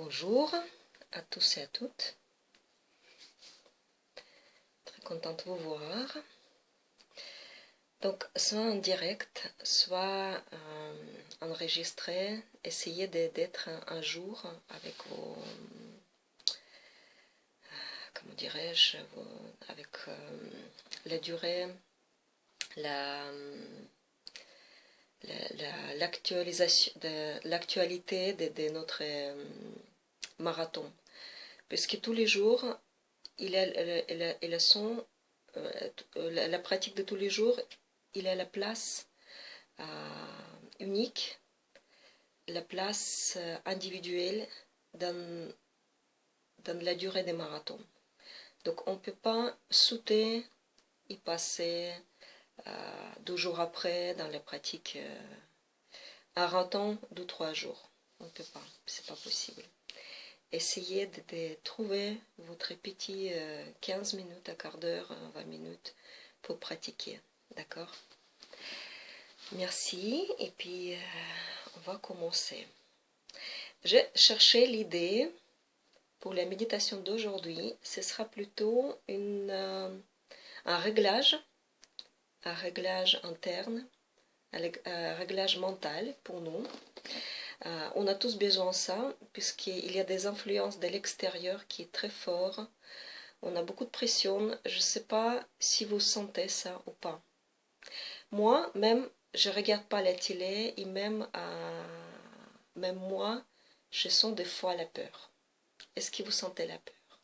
Bonjour à tous et à toutes. Très contente de vous voir. Donc, soit en direct, soit enregistré. Essayez d'être un jour avec vos, comment dirais-je, avec la durée, l'actualité de notre marathon. Puisque tous les jours, la pratique de tous les jours, il a la place unique, la place individuelle dans la durée des marathons. Donc on ne peut pas sauter et passer 2 jours après dans la pratique un raton de 3 jours. On ne peut pas, c'est pas possible. Essayez de trouver votre petit 15 minutes, un quart d'heure, 20 minutes pour pratiquer. D'accord? Merci. Et puis, on va commencer. J'ai cherché l'idée pour la méditation d'aujourd'hui. Ce sera plutôt un réglage interne, un réglage mental pour nous. On a tous besoin de ça, puisqu'il y a des influences de l'extérieur qui est très fort. On a beaucoup de pression. Je ne sais pas si vous sentez ça ou pas. Moi, même, je ne regarde pas la télé et même moi, je sens des fois la peur. Est-ce que vous sentez la peur?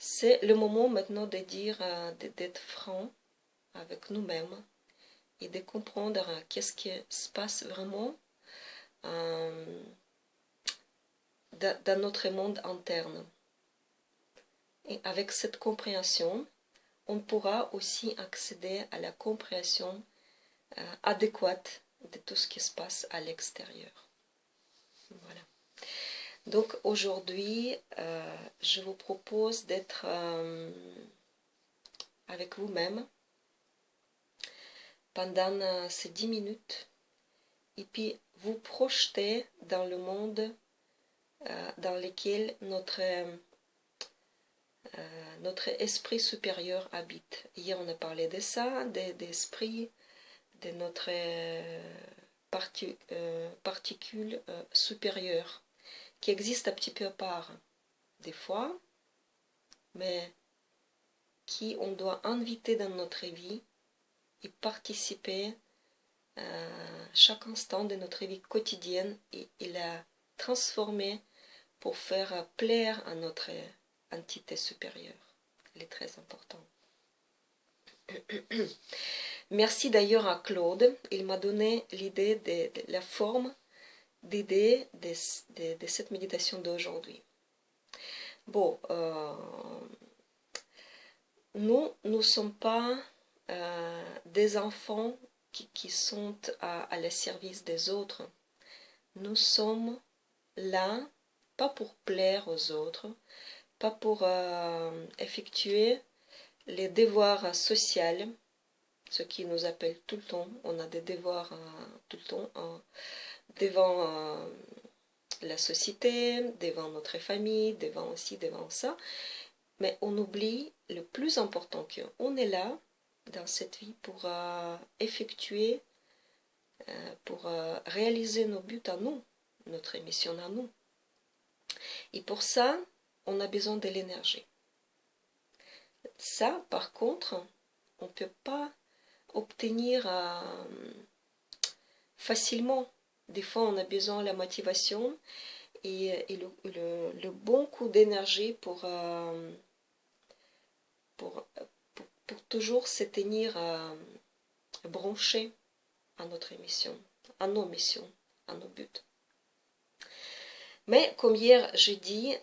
C'est le moment maintenant de dire, d'être franc avec nous-mêmes et de comprendre qu'est-ce qui se passe vraiment dans notre monde interne. Et avec cette compréhension, on pourra aussi accéder à la compréhension adéquate de tout ce qui se passe à l'extérieur. Voilà. Donc aujourd'hui, je vous propose d'être avec vous-même pendant ces 10 minutes et puis vous projeter dans le monde dans lequel notre esprit supérieur habite. Hier on a parlé de ça, d'esprit, de notre particule supérieure qui existe un petit peu à part des fois, mais qui on doit inviter dans notre vie et participer chaque instant de notre vie quotidienne et la transformer pour faire plaire à notre entité supérieure. Elle est très importante. Merci d'ailleurs à Claude, il m'a donné l'idée de la forme d'idée de cette méditation d'aujourd'hui. Bon, nous ne sommes pas des enfants qui sont à la service des autres. Nous sommes là, pas pour plaire aux autres, pas pour effectuer les devoirs sociaux, ce qui nous appelle tout le temps. On a des devoirs tout le temps devant la société, devant notre famille, devant ça. Mais on oublie le plus important, qu'on est là dans cette vie pour effectuer, pour réaliser nos buts à nous, notre mission à nous. Et pour ça, on a besoin de l'énergie. Ça, par contre, on ne peut pas obtenir facilement. Des fois, on a besoin de la motivation et le bon coup d'énergie pour toujours se tenir branché à notre mission, à nos missions, à nos buts. Mais comme hier j'ai dit,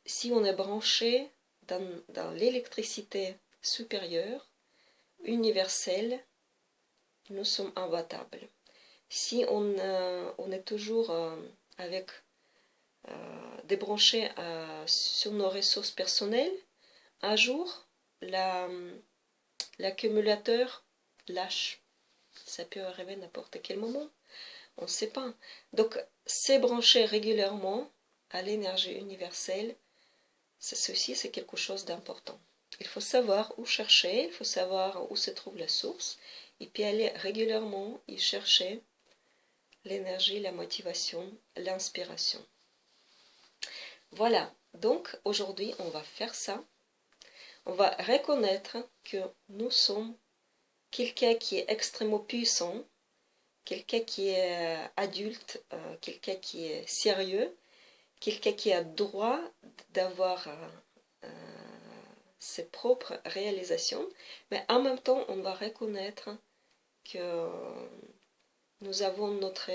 si on est branché dans l'électricité supérieure, universelle, nous sommes imbattables. Si on est toujours avec débranché sur nos ressources personnelles, un jour, l'accumulateur lâche. Ça peut arriver à n'importe quel moment. On ne sait pas. Donc, c'est branché régulièrement à l'énergie universelle. Ceci, c'est quelque chose d'important. Il faut savoir où chercher, il faut savoir où se trouve la source, et puis aller régulièrement y chercher l'énergie, la motivation, l'inspiration. Voilà, donc aujourd'hui, on va faire ça. On va reconnaître que nous sommes quelqu'un qui est extrêmement puissant, quelqu'un qui est adulte, quelqu'un qui est sérieux, quelqu'un qui a droit d'avoir ses propres réalisations, mais en même temps, on va reconnaître que nous avons notre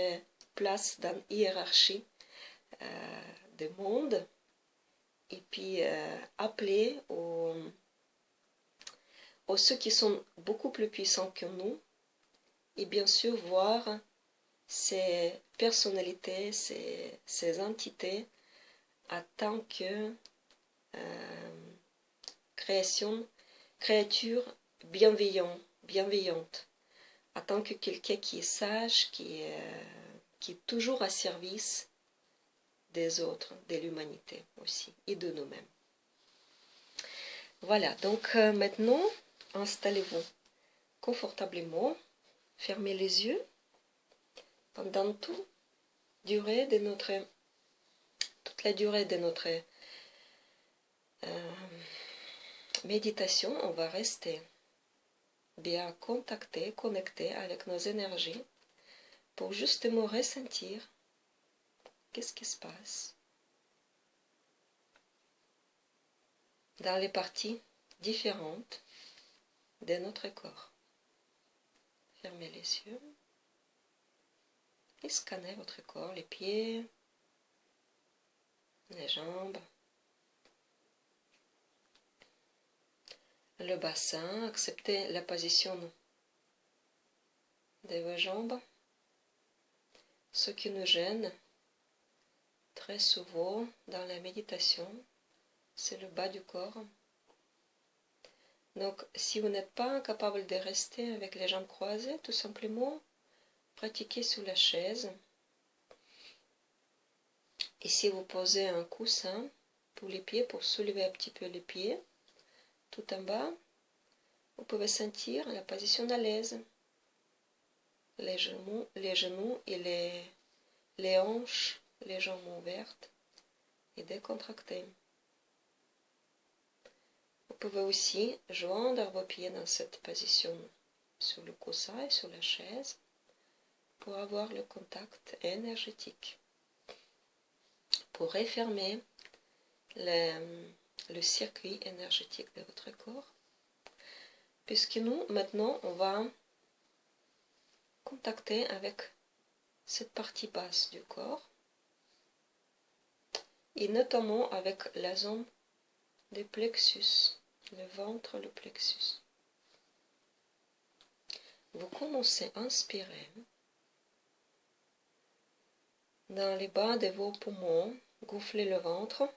place dans la hiérarchie des mondes, et puis appeler aux ceux qui sont beaucoup plus puissants que nous, et bien sûr voir ces personnalités, ces entités en tant que créatures bienveillantes, en tant que quelqu'un qui est sage, qui est toujours à service des autres, de l'humanité aussi, et de nous-mêmes. Voilà, donc maintenant, installez-vous confortablement, fermez les yeux pendant toute la durée de notre méditation. On va rester bien connecté avec nos énergies pour justement ressentir qu'est-ce qui se passe dans les parties différentes de notre corps. Fermez les yeux et scannez votre corps, les pieds, les jambes, le bassin. Acceptez la position de vos jambes. Ce qui nous gêne très souvent dans la méditation, c'est le bas du corps. Donc, si vous n'êtes pas capable de rester avec les jambes croisées, tout simplement, pratiquez sous la chaise. Et si vous posez un coussin pour les pieds, pour soulever un petit peu les pieds, tout en bas, vous pouvez sentir la position à l'aise. Les genoux et les hanches, les jambes ouvertes et décontractées. Vous pouvez aussi joindre vos pieds dans cette position sur le coussin et sur la chaise pour avoir le contact énergétique, pour refermer le circuit énergétique de votre corps, puisque nous, maintenant, on va contacter avec cette partie basse du corps, et notamment avec la zone des plexus, le ventre, le plexus. Vous commencez à inspirer dans les bas de vos poumons, gonflez le ventre.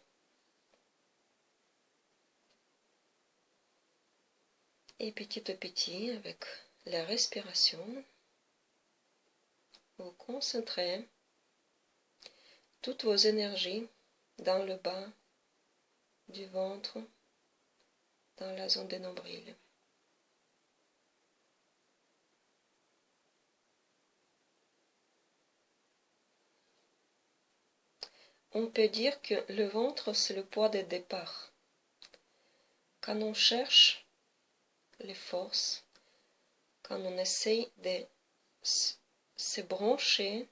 Et petit à petit, avec la respiration, vous concentrez toutes vos énergies dans le bas du ventre, dans la zone des nombrils. On peut dire que le ventre, c'est le point de départ. Quand on cherche les forces, quand on essaye de se brancher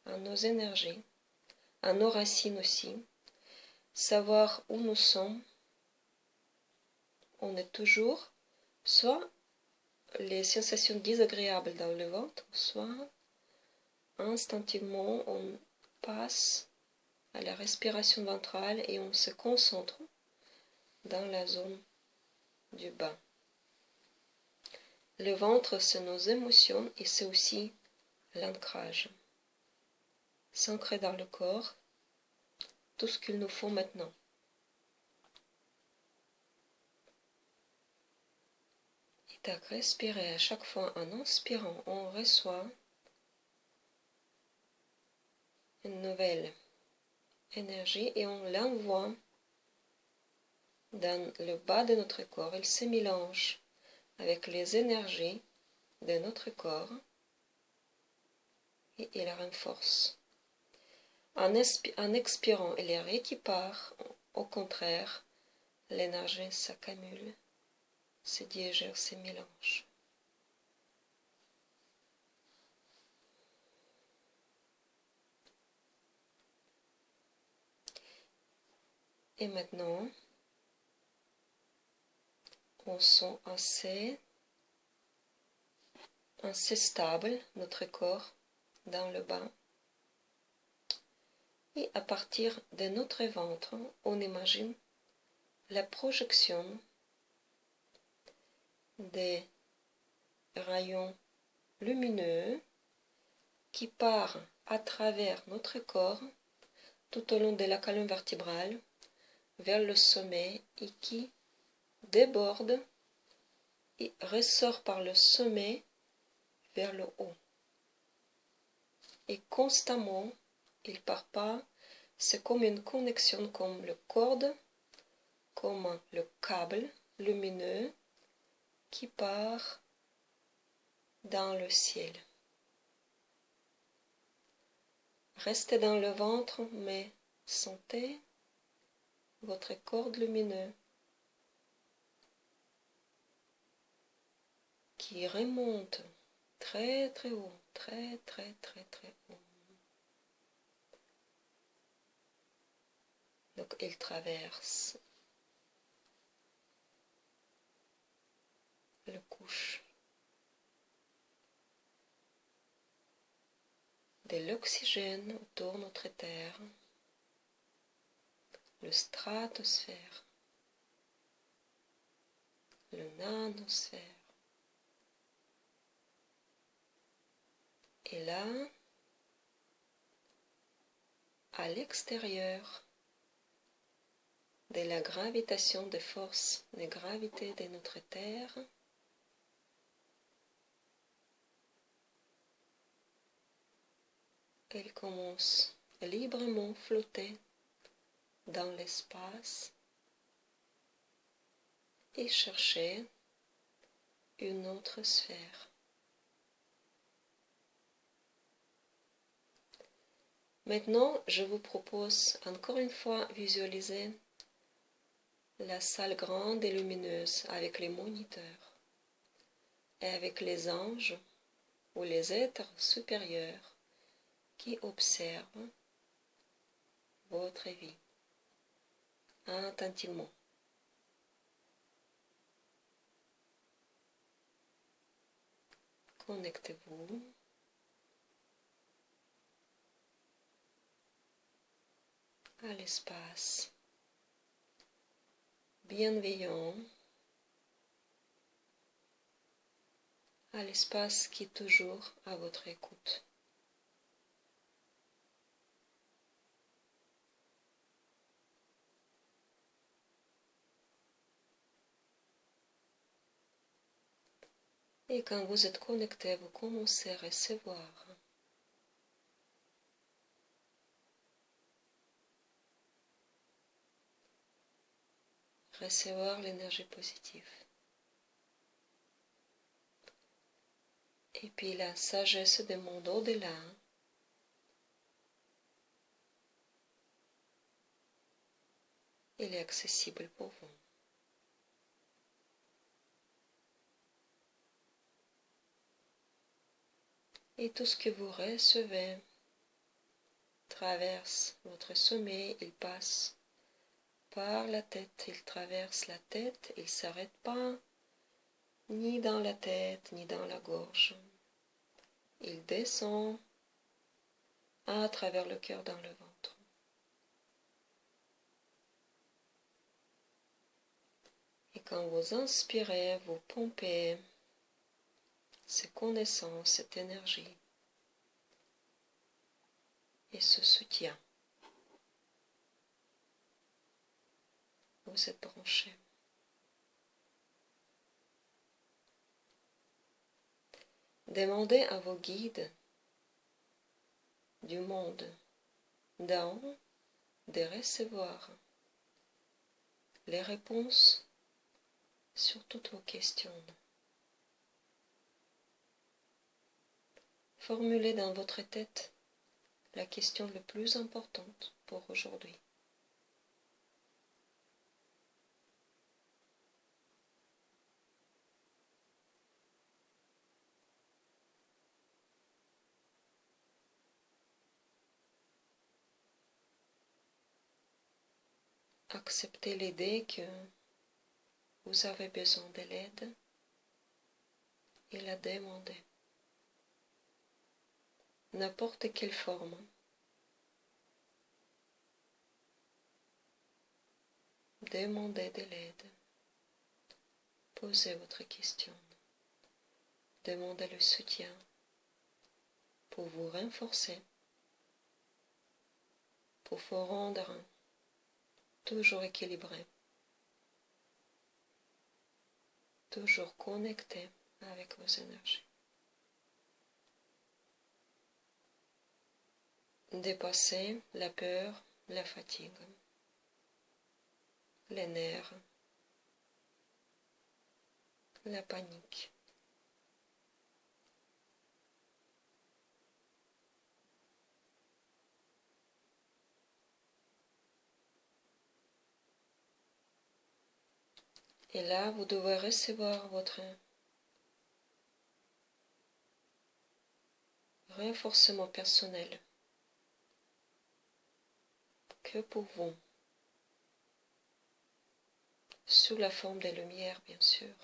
à nos énergies, à nos racines aussi, savoir où nous sommes, on est toujours soit les sensations désagréables dans le ventre, soit instinctivement on passe à la respiration ventrale et on se concentre dans la zone du bas. Le ventre, c'est nos émotions et c'est aussi l'ancrage. S'ancrer dans le corps, tout ce qu'il nous faut maintenant. Et donc, respirer à chaque fois en inspirant, on reçoit une nouvelle énergie et on l'envoie dans le bas de notre corps. Il se mélange avec les énergies de notre corps et il renforce. En expirant, l'air qui part, au contraire, l'énergie s'accumule, se digère, se mélange. Et maintenant, on sent assez stable notre corps dans le bas. Et à partir de notre ventre, on imagine la projection des rayons lumineux qui part à travers notre corps tout au long de la colonne vertébrale vers le sommet et qui déborde et ressort par le sommet vers le haut. Et constamment, il ne part pas, c'est comme une connexion, comme le corde, comme le câble lumineux qui part dans le ciel. Restez dans le ventre, mais sentez votre corde lumineuse qui remonte très très haut, très très très très haut. Donc il traverse le couche de l'oxygène autour de notre Terre, le stratosphère, le nanosphère. Et là, à l'extérieur de la gravitation des forces de gravité de notre Terre, elle commence à librement flotter dans l'espace et chercher une autre sphère. Maintenant, je vous propose encore une fois visualiser la salle grande et lumineuse avec les moniteurs et avec les anges ou les êtres supérieurs qui observent votre vie attentivement. Connectez-vous à l'espace bienveillant, à l'espace qui est toujours à votre écoute. Et quand vous êtes connecté, vous commencez à recevoir l'énergie positive. Et puis la sagesse du monde au-delà elle est accessible pour vous. Et tout ce que vous recevez traverse votre sommeil, il passe par la tête, il traverse la tête, il ne s'arrête pas ni dans la tête, ni dans la gorge. Il descend à travers le cœur dans le ventre. Et quand vous inspirez, vous pompez ces connaissances, cette énergie et ce soutien. Vous êtes branché. Demandez à vos guides du monde dans de recevoir les réponses sur toutes vos questions. Formulez dans votre tête la question la plus importante pour aujourd'hui. Acceptez l'idée que vous avez besoin de l'aide et la demandez. N'importe quelle forme. Demandez de l'aide. Posez votre question. Demandez le soutien pour vous renforcer, pour vous rendre toujours équilibré, toujours connecté avec vos énergies. Dépassez la peur, la fatigue, les nerfs, la panique. Et là, vous devez recevoir votre renforcement personnel que pour vous, sous la forme des lumières, bien sûr.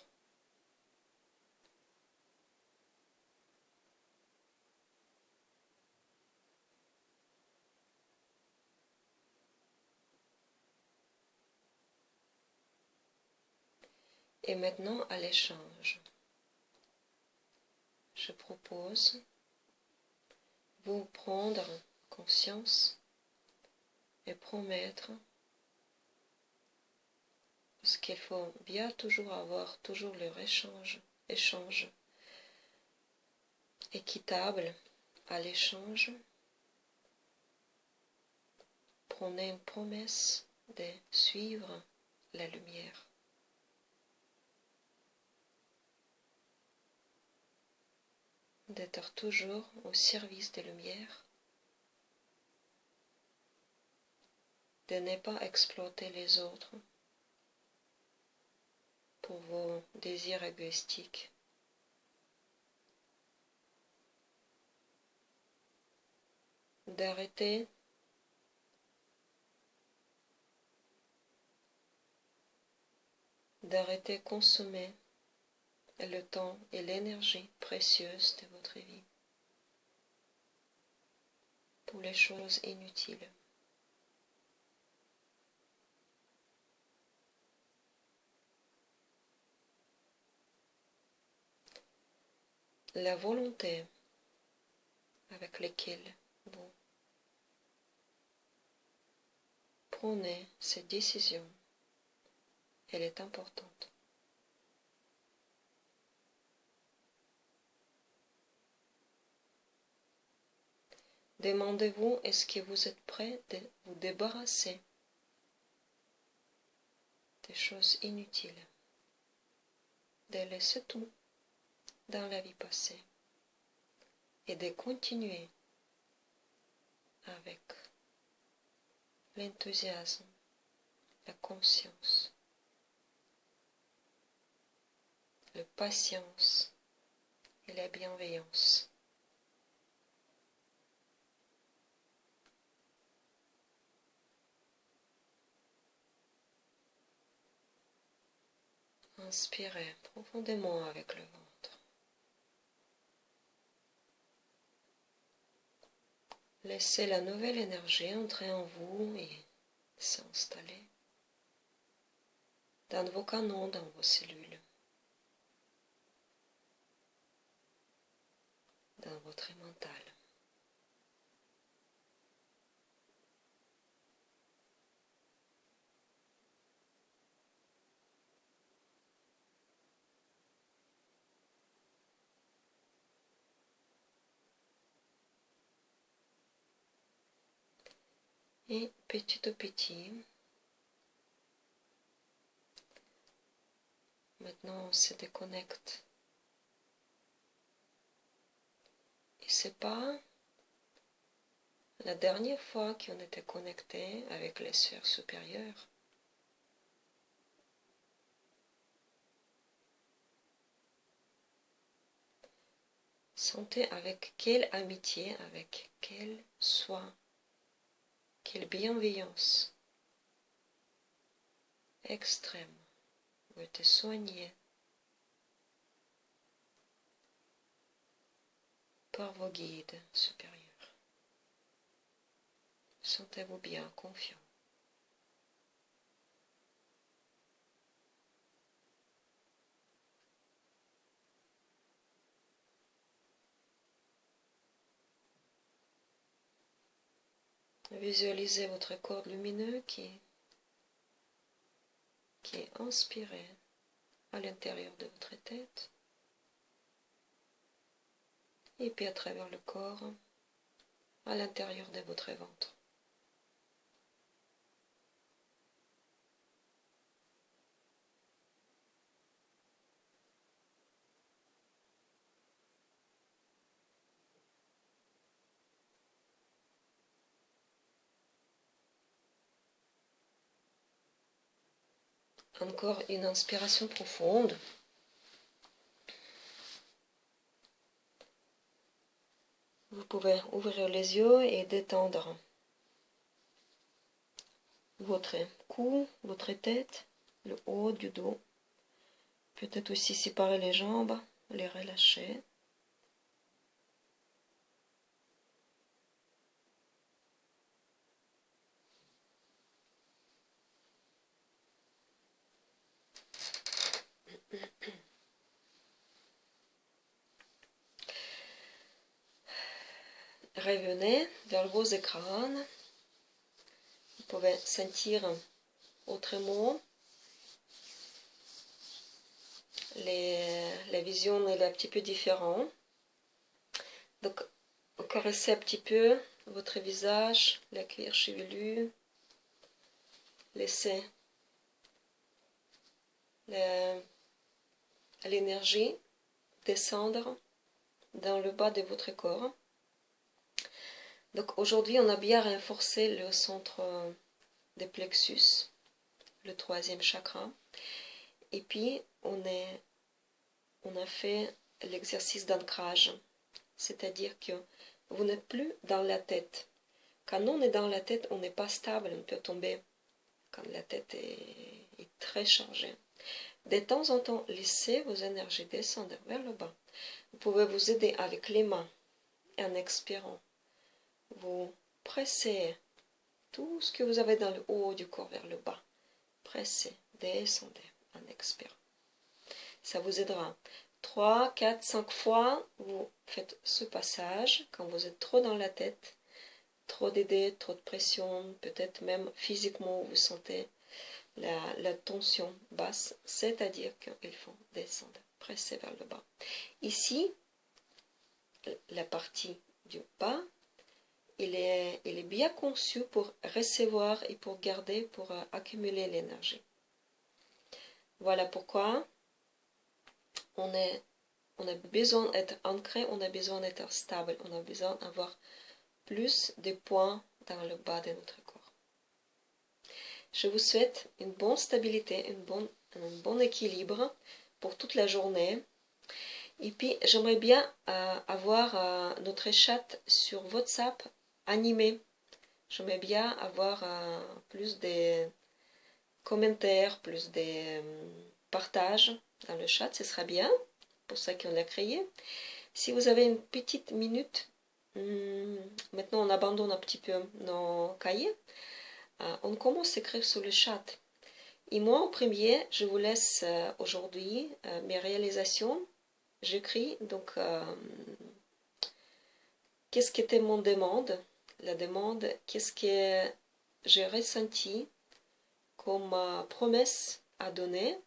Et maintenant, à l'échange, je propose vous prendre conscience et promettre, parce qu'il faut bien toujours avoir toujours leur échange équitable à l'échange. Prenez une promesse de suivre la lumière. D'être toujours au service des lumières, de ne pas exploiter les autres pour vos désirs égoïstiques, d'arrêter de consommer le temps et l'énergie précieuse de votre vie pour les choses inutiles. La volonté avec laquelle vous prenez cette décision, elle est importante. Demandez-vous, est-ce que vous êtes prêt de vous débarrasser des choses inutiles, de laisser tout dans la vie passée et de continuer avec l'enthousiasme, la conscience, la patience et la bienveillance. Inspirez profondément avec le ventre. Laissez la nouvelle énergie entrer en vous et s'installer dans vos canaux, dans vos cellules, dans votre mental. Et petit à petit, maintenant on se déconnecte. Et c'est pas la dernière fois qu'on était connecté avec les sphères supérieures. Sentez avec quelle amitié, avec quel soin, quelle bienveillance extrême vous êtes soigné par vos guides supérieurs. Sentez-vous bien confiant. Visualisez votre corps lumineux qui est inspiré à l'intérieur de votre tête et puis à travers le corps à l'intérieur de votre ventre. Encore une inspiration profonde. Vous pouvez ouvrir les yeux et détendre votre cou, votre tête, le haut du dos. Peut-être aussi séparer les jambes, les relâcher. Revenez vers vos écrans. Vous pouvez sentir autrement. La vision est un petit peu différente. Donc, caressez un petit peu votre visage, la cuir chevelu. Laissez l'énergie descendre dans le bas de votre corps. Donc aujourd'hui, on a bien renforcé le centre des plexus, le 3e chakra. Et puis, on a fait l'exercice d'ancrage. C'est-à-dire que vous n'êtes plus dans la tête. Quand on est dans la tête, on n'est pas stable, on peut tomber quand la tête est très chargée. De temps en temps, laissez vos énergies descendre vers le bas. Vous pouvez vous aider avec les mains en expirant. Vous pressez tout ce que vous avez dans le haut du corps vers le bas. Pressez, descendez en expirant. Ça vous aidera. 3, 4, 5 fois, vous faites ce passage quand vous êtes trop dans la tête, trop d'idées, trop de pression, peut-être même physiquement vous sentez la tension basse, c'est-à-dire qu'il faut descendre, presser vers le bas. Ici, la partie du bas, il est bien conçu pour recevoir et pour garder, pour accumuler l'énergie. Voilà pourquoi on a besoin d'être ancré, on a besoin d'être stable, on a besoin d'avoir plus de points dans le bas de notre corps. Je vous souhaite une bonne stabilité, un bon équilibre pour toute la journée. Et puis, j'aimerais bien avoir notre chat sur WhatsApp animé. J'aimerais bien avoir plus de commentaires, plus de partages dans le chat. Ce sera bien, pour ça qu'on l'a créé. Si vous avez une petite minute, maintenant on abandonne un petit peu nos cahiers. On commence à écrire sur le chat. Et moi, en premier, je vous laisse aujourd'hui mes réalisations. J'écris donc qu'est-ce qu'était mon demande, la demande, qu'est-ce que j'ai ressenti comme promesse à donner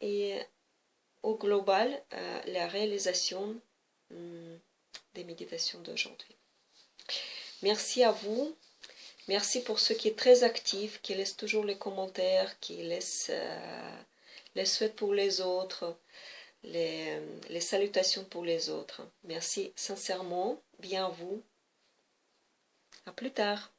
et au global la réalisation des méditations d'aujourd'hui. Merci à vous Merci pour ceux qui sont très actifs, qui laissent toujours les commentaires, qui laissent les souhaits pour les autres, les salutations pour les autres. Merci sincèrement, bien à vous. À plus tard.